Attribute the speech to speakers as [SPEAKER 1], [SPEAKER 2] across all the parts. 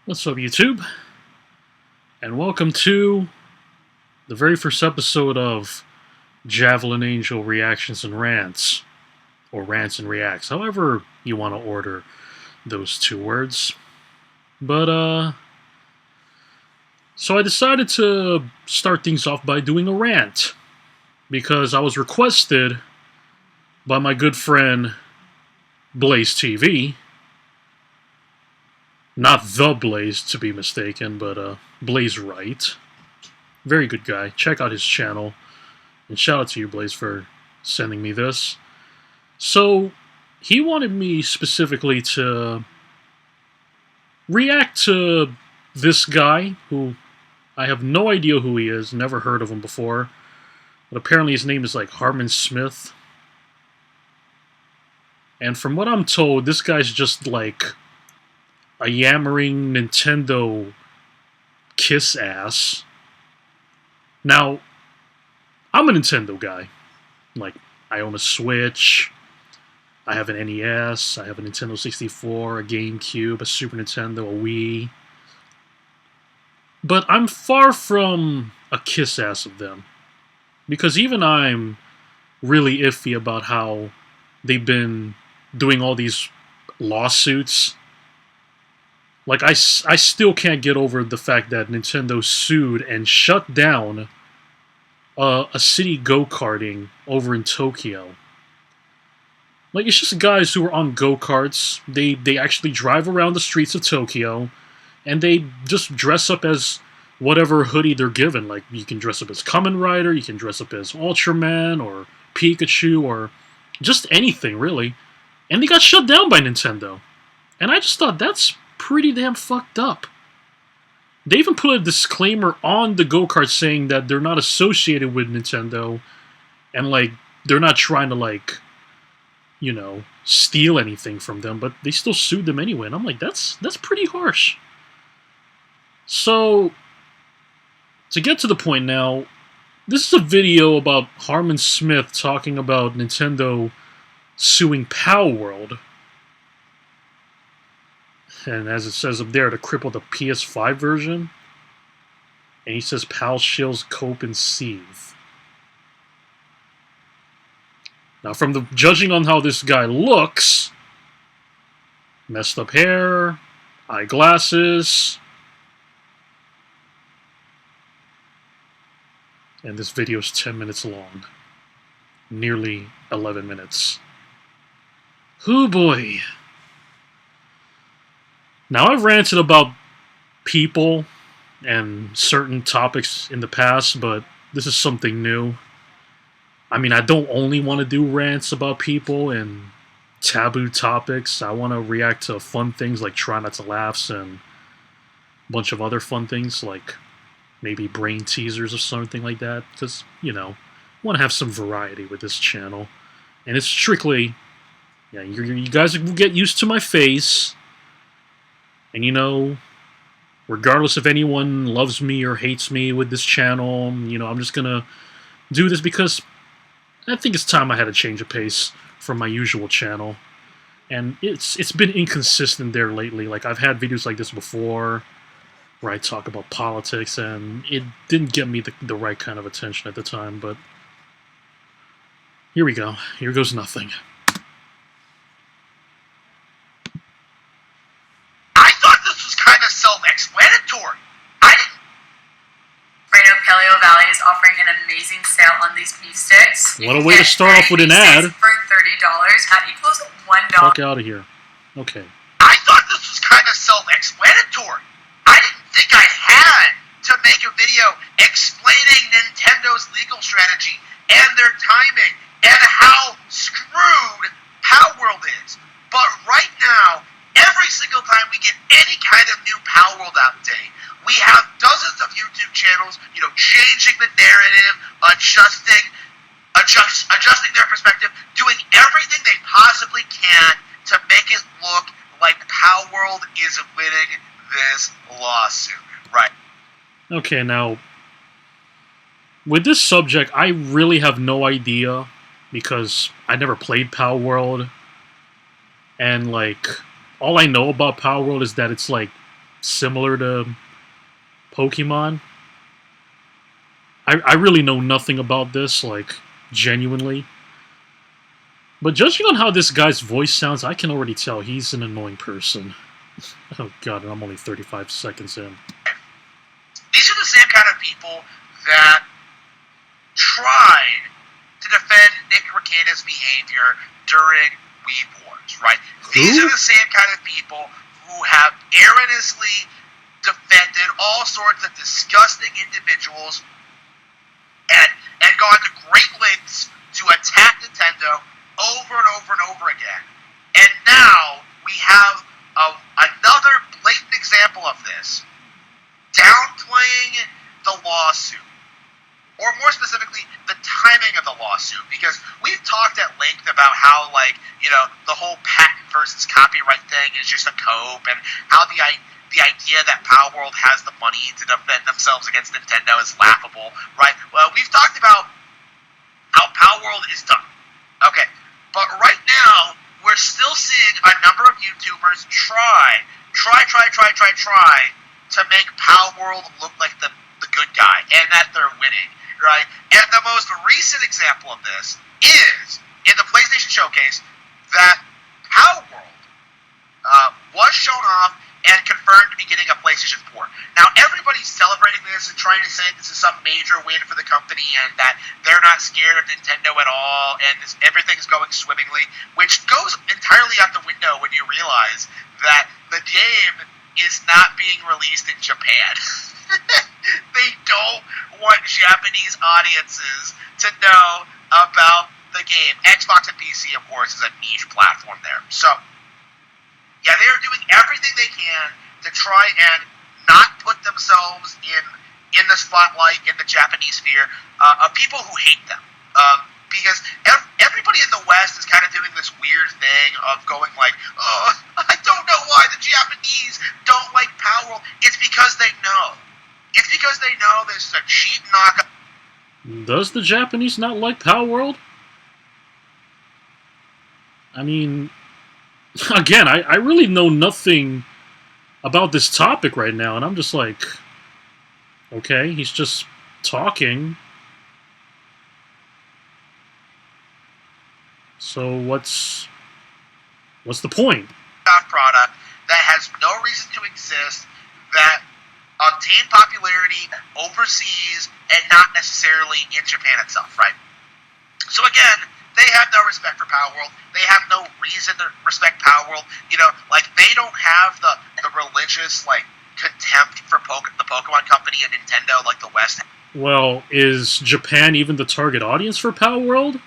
[SPEAKER 1] What's up, YouTube? And welcome to the very first episode of Javelin Angel Reactions and Rants, or Rants and Reacts, however you want to order those two words. So I decided to start things off by doing a rant, because I was requested by my good friend Blaze TV. Not the Blaze, to be mistaken, but Blaze Wright. Very good guy. Check out his channel. And shout out to you, Blaze, for sending me this. So, he wanted me specifically to react to this guy, who I have no idea who he is, never heard of him before. But apparently his name is like Harman Smith. And from what I'm told, this guy's just like a yammering Nintendo kiss ass. Now, I'm a Nintendo guy. Like, I own a Switch, I have an NES, I have a Nintendo 64, a GameCube, a Super Nintendo, a Wii. But I'm far from a kiss ass of them. Because even I'm really iffy about how they've been doing all these lawsuits. Like, I still can't get over the fact that Nintendo sued and shut down a city go-karting over in Tokyo. Like, it's just guys who are on go-karts. They actually drive around the streets of Tokyo, and they just dress up as whatever hoodie they're given. Like, you can dress up as Kamen Rider, you can dress up as Ultraman, or Pikachu, or just anything, really. And they got shut down by Nintendo. And I just thought, that's pretty damn fucked up. They even put a disclaimer on the go-kart saying that they're not associated with Nintendo, and like they're not trying to, like, you know, steal anything from them, but they still sued them anyway. And I'm like, that's pretty harsh. So, to get to the point now, this is a video about Harman Smith talking about Nintendo suing PalWorld. And as it says up there, to cripple the PS5 version. And he says PAL shills cope and seethe. Now, from the judging on how this guy looks, messed up hair, eyeglasses, and this video is 10 minutes long. Nearly 11 minutes. Hoo boy. Now, I've ranted about people and certain topics in the past, but this is something new. I mean, I don't only want to do rants about people and taboo topics. I want to react to fun things like Try Not to Laughs and a bunch of other fun things like maybe brain teasers or something like that. Because, you know, I want to have some variety with this channel. And it's strictly, yeah, you guys will get used to my face. And, you know, regardless if anyone loves me or hates me with this channel, you know, I'm just going to do this because I think it's time I had a change of pace from my usual channel. And it's been inconsistent there lately. Like, I've had videos like this before where I talk about politics, and it didn't get me the right kind of attention at the time. But here we go. Here goes nothing.
[SPEAKER 2] Self-explanatory. I didn't.
[SPEAKER 3] Radio Paleo Valley is offering an amazing sale on these beef sticks.
[SPEAKER 1] What a way to start off with an ad.
[SPEAKER 3] For $30, that equals $1.
[SPEAKER 1] Fuck out of here. Okay.
[SPEAKER 2] I thought this was kind of self-explanatory. I didn't think I had to make a video explaining Nintendo's legal strategy and their timing and how screwed PalWorld is. But right now, every single time we get any kind of new PalWorld update, we have dozens of YouTube channels, you know, changing the narrative, adjusting their perspective, doing everything they possibly can to make it look like PalWorld is winning this lawsuit. Right.
[SPEAKER 1] Okay, now, with this subject, I really have no idea, because I never played PalWorld, and, like, all I know about PalWorld is that it's like similar to Pokemon. I really know nothing about this, like, genuinely. But judging on how this guy's voice sounds, I can already tell he's an annoying person. Oh god, I'm only 35 seconds in.
[SPEAKER 2] These are the same kind of people that tried to defend Nick Rekieta's behavior during Weeb Wars, right? These are the same kind of people who have erroneously defended all sorts of disgusting individuals and gone to great lengths to attack Nintendo over and over and over again. And now we have another blatant example of this, downplaying the lawsuit. Or more specifically, the timing of the lawsuit, because we've talked at length about how, like, you know, the whole patent versus copyright thing is just a cope, and how the idea that PalWorld has the money to defend themselves against Nintendo is laughable, right? Well, we've talked about how PalWorld is done. Okay, but right now, we're still seeing a number of YouTubers try to make PalWorld look like the good guy, and that they're winning, right? And the most recent example of this is in the PlayStation Showcase that PalWorld was shown off and confirmed to be getting a PlayStation 4. Now, everybody's celebrating this and trying to say this is some major win for the company and that they're not scared of Nintendo at all and everything's going swimmingly, which goes entirely out the window when you realize that the game is not being released in Japan. They don't want Japanese audiences to know about the game. Xbox and PC, of course, is a niche platform there. So, yeah, they are doing everything they can to try and not put themselves in the spotlight in the Japanese sphere of people who hate them. Because everybody in the West is kind of doing this weird thing of going like, oh, I don't know why the Japanese don't like PalWorld. It's because they know. It's because they know this is a cheap knockoff.
[SPEAKER 1] Does the Japanese not like PalWorld? I mean, again, I really know nothing about this topic right now, and I'm just like, okay, he's just talking. So what's the point?
[SPEAKER 2] Product that has no reason to exist, that obtained popularity overseas and not necessarily in Japan itself, right? So again, they have no respect for PalWorld. They have no reason to respect PalWorld. You know, like, they don't have the religious, like, contempt for the Pokemon Company and Nintendo like the West.
[SPEAKER 1] Well, is Japan even the target audience for PalWorld?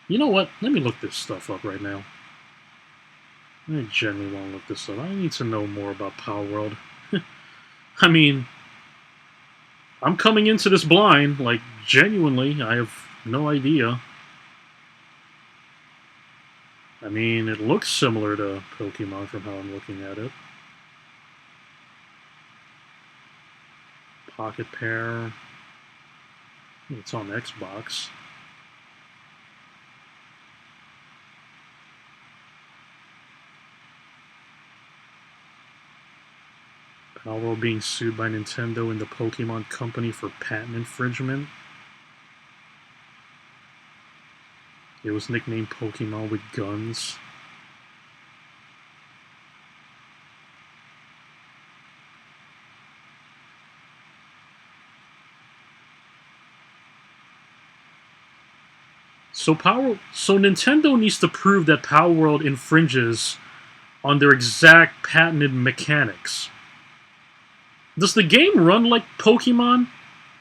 [SPEAKER 1] You know what? Let me look this stuff up right now. I genuinely want to look this up. I need to know more about PalWorld. I mean, I'm coming into this blind. Like, genuinely, I have no idea. I mean, it looks similar to Pokemon from how I'm looking at it. Pocket Pair. It's on Xbox. PalWorld being sued by Nintendo and the Pokemon Company for patent infringement. It was nicknamed Pokemon with Guns. So Nintendo needs to prove that PalWorld infringes on their exact patented mechanics. Does the game run like Pokemon?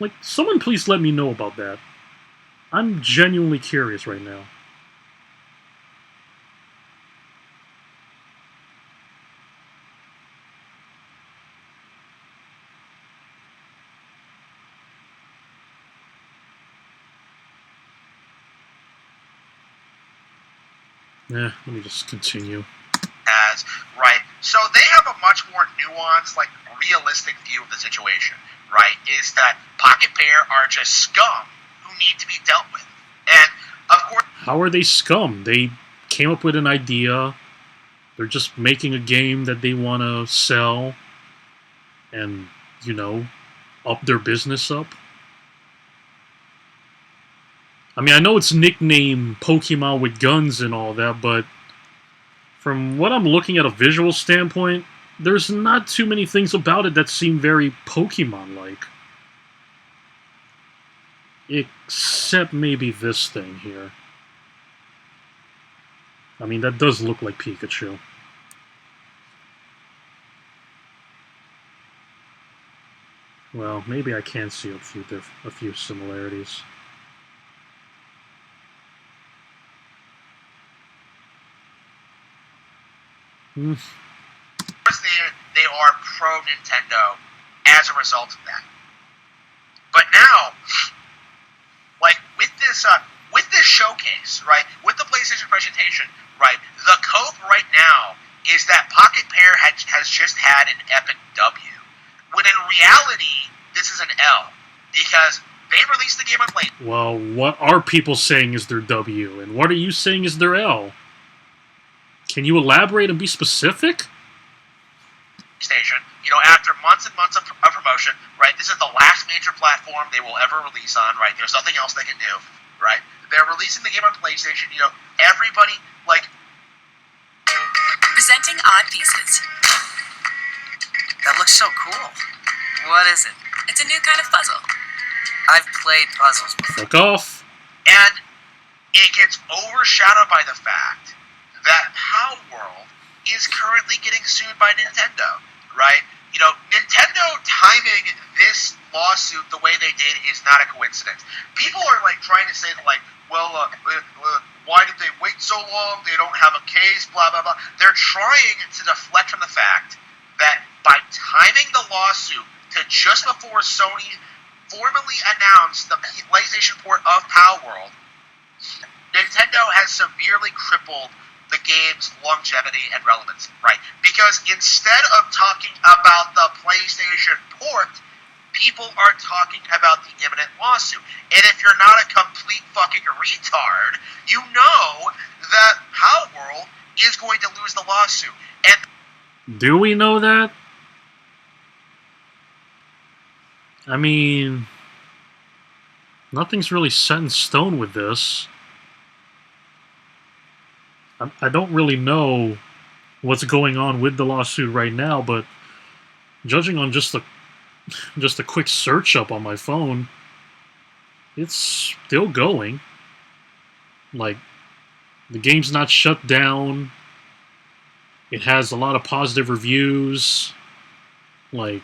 [SPEAKER 1] Like, someone please let me know about that. I'm genuinely curious right now. Let me just continue.
[SPEAKER 2] Right? So they have a much more nuanced, like, realistic view of the situation, right? Is that Pocket Pair are just scum who need to be dealt with. And, of course...
[SPEAKER 1] How are they scum? They came up with an idea They're just making a game that they want to sell and, up their business up. I mean, I know it's nicknamed Pokemon with guns and all that, but from what I'm looking at a visual standpoint, there's not too many things about it that seem very Pokemon-like. Except maybe this thing here. I mean, that does look like Pikachu. Well, maybe I can see a few similarities.
[SPEAKER 2] Of course, they are pro Nintendo as a result of that. But now, like with this showcase, right, with the PlayStation presentation, right, the cope right now is that Pocket Pair has just had an epic W. When in reality, this is an L, because they released the game on PlayStation.
[SPEAKER 1] Well, what are people saying is their W, and what are you saying is their L? Can you elaborate and be specific?
[SPEAKER 2] After months and months of promotion, right, this is the last major platform they will ever release on, right? There's nothing else they can do, right? They're releasing the game on PlayStation, everybody, like...
[SPEAKER 4] Presenting Odd Pieces.
[SPEAKER 5] That looks so cool. What is it?
[SPEAKER 4] It's a new kind of puzzle.
[SPEAKER 5] I've played puzzles before.
[SPEAKER 1] Fuck off.
[SPEAKER 2] And it gets overshadowed by the fact that PalWorld is currently getting sued by Nintendo, right? Nintendo timing this lawsuit the way they did is not a coincidence. People are, trying to say, why did they wait so long? They don't have a case, blah, blah, blah. They're trying to deflect from the fact that by timing the lawsuit to just before Sony formally announced the PlayStation port of PalWorld, Nintendo has severely crippled the game's longevity and relevance, right? Because instead of talking about the PlayStation port, people are talking about the imminent lawsuit. And if you're not a complete fucking retard, you know that PalWorld is going to lose the lawsuit. And
[SPEAKER 1] do we know that? I mean, nothing's really set in stone with this. I don't really know what's going on with the lawsuit right now, but judging on just a quick search up on my phone, it's still going. The game's not shut down. It has a lot of positive reviews. I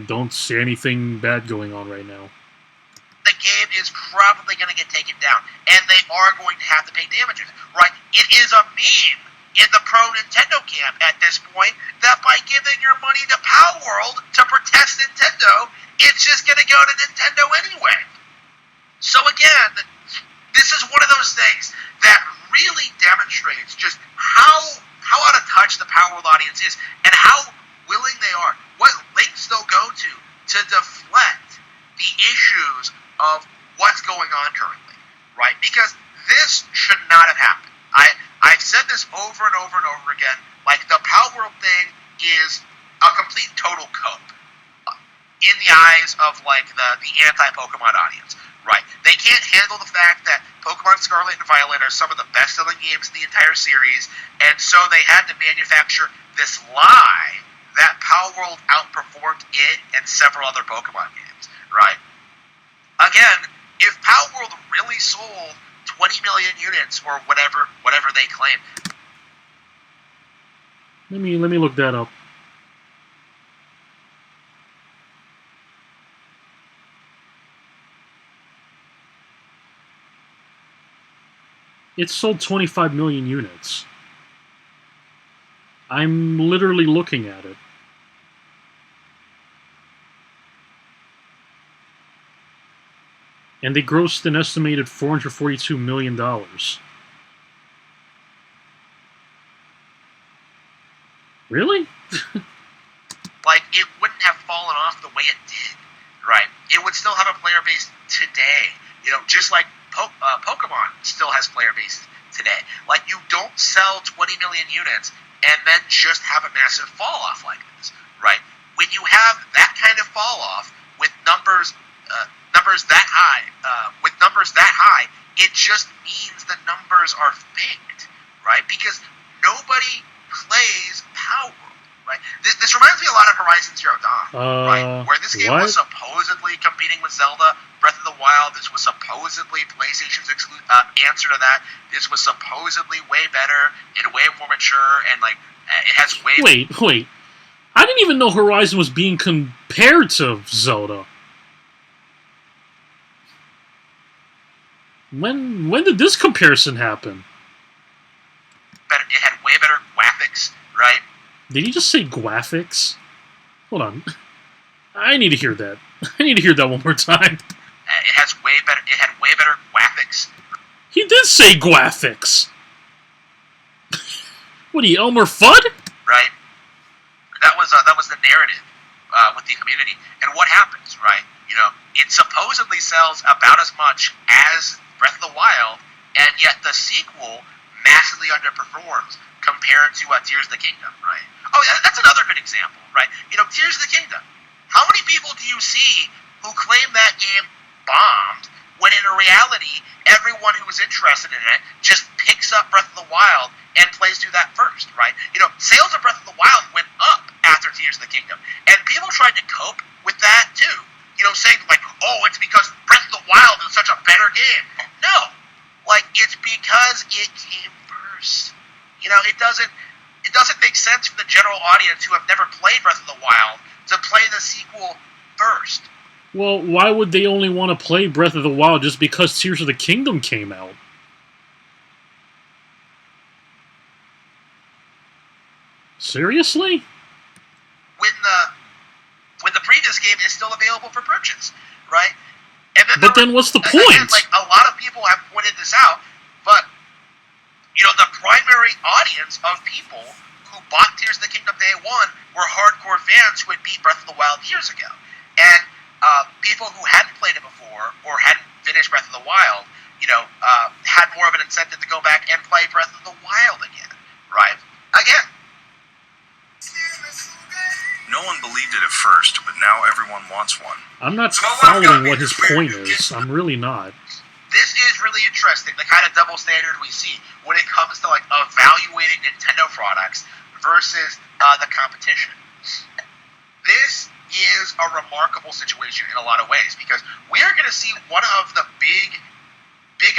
[SPEAKER 1] don't see anything bad going on right now.
[SPEAKER 2] The game is probably going to get taken down, and they are going to have to pay damages, right? It is a meme in the pro Nintendo camp at this point that by giving your money to PalWorld to protest Nintendo, it's just going to go to Nintendo anyway. So again, this is one of those things that really demonstrates just how out of touch the PalWorld audience is and how willing they are, what lengths they'll go to deflect the issues of what's going on currently, right? Because this should not have happened. I've said this over and over and over again. The PalWorld thing is a complete total cope in the eyes of the anti-Pokemon audience, right? They can't handle the fact that Pokemon Scarlet and Violet are some of the best-selling games in the entire series, and so they had to manufacture this lie that PalWorld outperformed it and several other Pokemon games, right? Again, if PalWorld really sold 20 million units or whatever they claim.
[SPEAKER 1] Let me look that up. It sold 25 million units. I'm literally looking at it. And they grossed an estimated $442 million. Really?
[SPEAKER 2] It wouldn't have fallen off the way it did, right? It would still have a player base today. Just like Pokemon still has player bases today. Like, you don't sell 20 million units and then just have a massive fall off like this, right? When you have that kind of fall off with numbers that high, it just means the numbers are faked, right? Because nobody plays PalWorld, right? This reminds me a lot of Horizon Zero Dawn, right? Where this game was supposedly competing with Zelda Breath of the Wild. This was supposedly PlayStation's answer to that. This was supposedly way better and way more mature, and like it has way.
[SPEAKER 1] Wait. I didn't even know Horizon was being compared to Zelda. When did this comparison happen?
[SPEAKER 2] It had way better graphics, right?
[SPEAKER 1] Did he just say graphics? Hold on. I need to hear that. I need to hear that one more time.
[SPEAKER 2] It had way better graphics.
[SPEAKER 1] He did say graphics. What are you, Elmer Fudd?
[SPEAKER 2] Right. That was the narrative with the community. And what happens, right? You know, it supposedly sells about as much as Breath of the Wild, and yet the sequel massively underperforms compared to Tears of the Kingdom, right? Oh, yeah, that's another good example, right? You know, Tears of the Kingdom. How many people do you see who claim that game bombed when in reality, everyone who was interested in it just picks up Breath of the Wild and plays through that first, right? You know, sales of Breath of the Wild went up after Tears of the Kingdom, and people tried to cope with that too. You know, saying like, oh, it's because Breath of the Wild is such a better game. No, like it's because it came first. You know, it doesn't make sense for the general audience who have never played Breath of the Wild to play the sequel first.
[SPEAKER 1] Well, why would they only want to play Breath of the Wild just because Tears of the Kingdom came out? Seriously?
[SPEAKER 2] When the previous game is still available for purchase, right? And
[SPEAKER 1] then what's the point?
[SPEAKER 2] Again, like a lot of people have pointed this out, but you know, the primary audience of people who bought Tears of the Kingdom day one were hardcore fans who had beat Breath of the Wild years ago, and people who hadn't played it before or hadn't finished Breath of the Wild, you know, had more of an incentive to go back and play Breath of the Wild again, right? Again.
[SPEAKER 6] No one believed it at first, but now everyone wants one.
[SPEAKER 1] I'm not following what his point is. I'm really not.
[SPEAKER 2] This is really interesting, the kind of double standard we see when it comes to like evaluating Nintendo products versus the competition. This is a remarkable situation in a lot of ways because we are going to see one of the big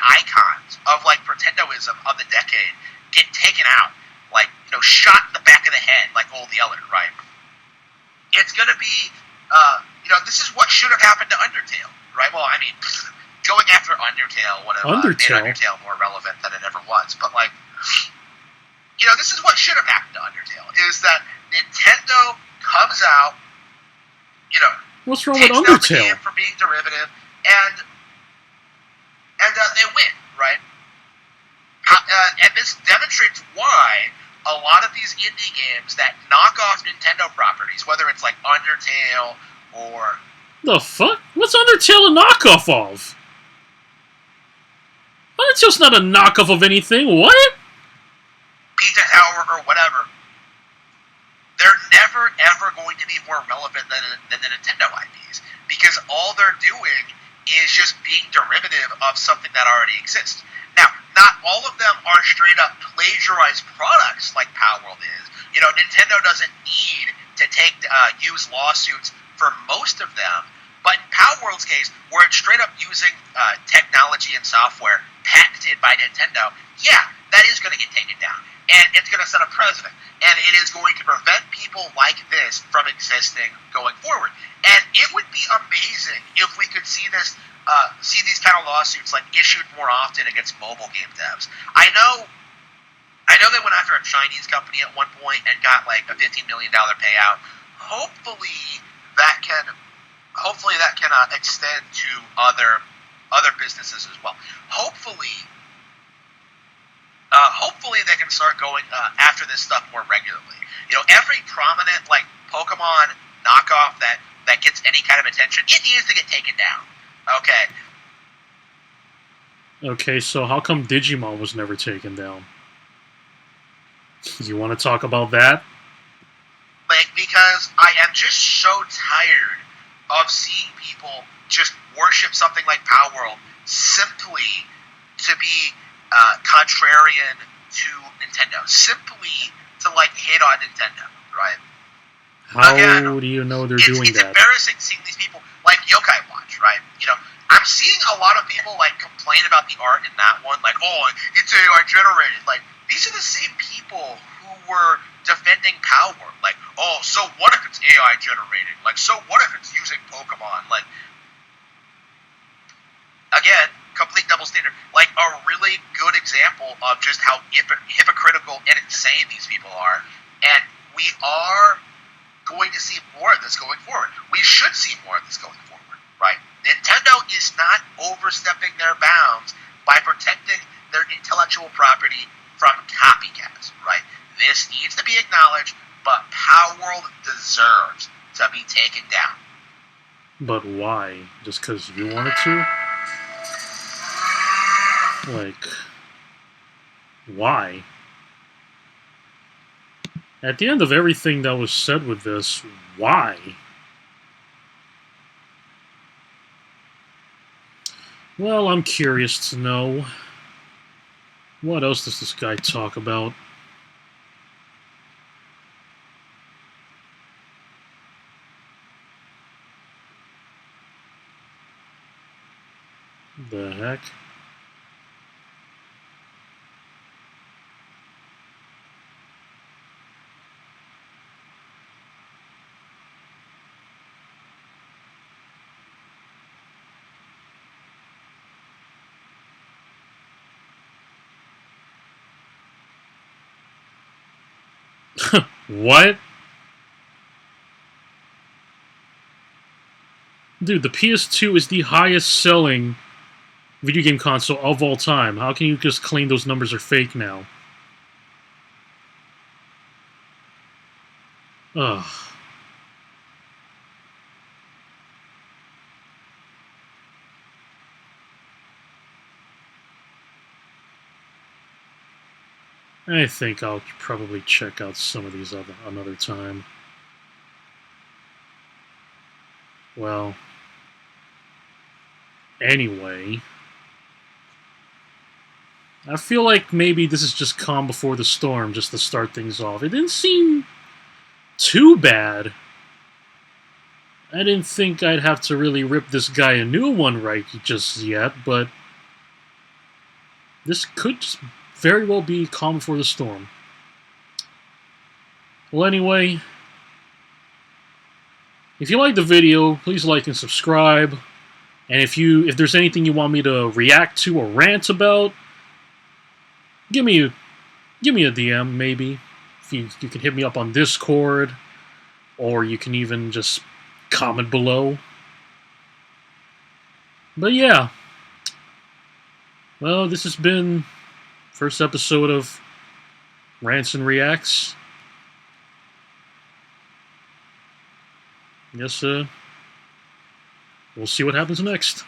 [SPEAKER 2] icons of like Pretendoism of the decade get taken out, like, you know, shot in the back of the head like Old Yeller, right? It's going to be, you know, this is what should have happened to Undertale, right? Well, I mean, going after Undertale would have made Undertale more relevant than it ever was. But, like, you know, this is what should have happened to Undertale, is that Nintendo comes out, you know,
[SPEAKER 1] what's wrong with
[SPEAKER 2] takes down the
[SPEAKER 1] Undertale?
[SPEAKER 2] game for being derivative, and they win, right? And this demonstrates why a lot of these indie games that knock off Nintendo properties, whether it's like Undertale or...
[SPEAKER 1] The fuck? What's Undertale a knockoff of? Undertale's not a knockoff of anything. What?
[SPEAKER 2] Pizza Tower or whatever. They're never, ever going to be more relevant than the Nintendo IPs. Because all they're doing is just being derivative of something that already exists. Now, not all of them are straight up plagiarized products like PalWorld is. You know, Nintendo doesn't need to use lawsuits for most of them, but in PalWorld's case, where it's straight up using technology and software patented by Nintendo, yeah, that is going to get taken down. And it's going to set a precedent. And it is going to prevent people like this from existing going forward. And it would be amazing if we could see this see these kind of lawsuits like issued more often against mobile game devs. I know they went after a Chinese company at one point and got like a $15 million payout. Hopefully that can extend to other businesses as well. Hopefully they can start going after this stuff more regularly. You know, every prominent like Pokemon knockoff that gets any kind of attention, it needs to get taken down. Okay.
[SPEAKER 1] Okay, so how come Digimon was never taken down? You want to talk about that?
[SPEAKER 2] Like, because I am just so tired of seeing people just worship something like PalWorld simply to be contrarian to Nintendo, simply to like hate on Nintendo, right?
[SPEAKER 1] How
[SPEAKER 2] Again,
[SPEAKER 1] do you know they're
[SPEAKER 2] it's
[SPEAKER 1] doing that?
[SPEAKER 2] embarrassing seeing these people like Yokai Watch, right? You know, I'm seeing a lot of people like complain about the art in that one, like, oh, it's AI generated. Like, these are the same people who were defending PalWorld. Like, oh, so what if it's AI generated? Like, so what if it's using Pokemon? Like, again, complete double standard. Like, a really good example of just how hypocritical and insane these people are. And we are going to see more of this going forward. We should see more of this going forward, right? Nintendo is not overstepping their bounds by protecting their intellectual property from copycats, right? This needs to be acknowledged, but PalWorld deserves to be taken down.
[SPEAKER 1] But why? Just because you wanted to? Like, why? At the end of everything that was said with this, why? Well, I'm curious to know. What else does this guy talk about? The heck? What? Dude, the PS2 is the highest selling video game console of all time. How can you just claim those numbers are fake now? Ugh. I think I'll probably check out some of these another time. Well, anyway, I feel like maybe this is just calm before the storm, just to start things off. It didn't seem too bad. I didn't think I'd have to really rip this guy a new one right just yet, but this could just very well be calm before the storm. Well, anyway, if you like the video, please like and subscribe. And if there's anything you want me to react to or rant about, give me a DM maybe. If you can hit me up on Discord, or you can even just comment below. But yeah, well, this has been first episode of Rants and Reacts. Yes, we'll see what happens next.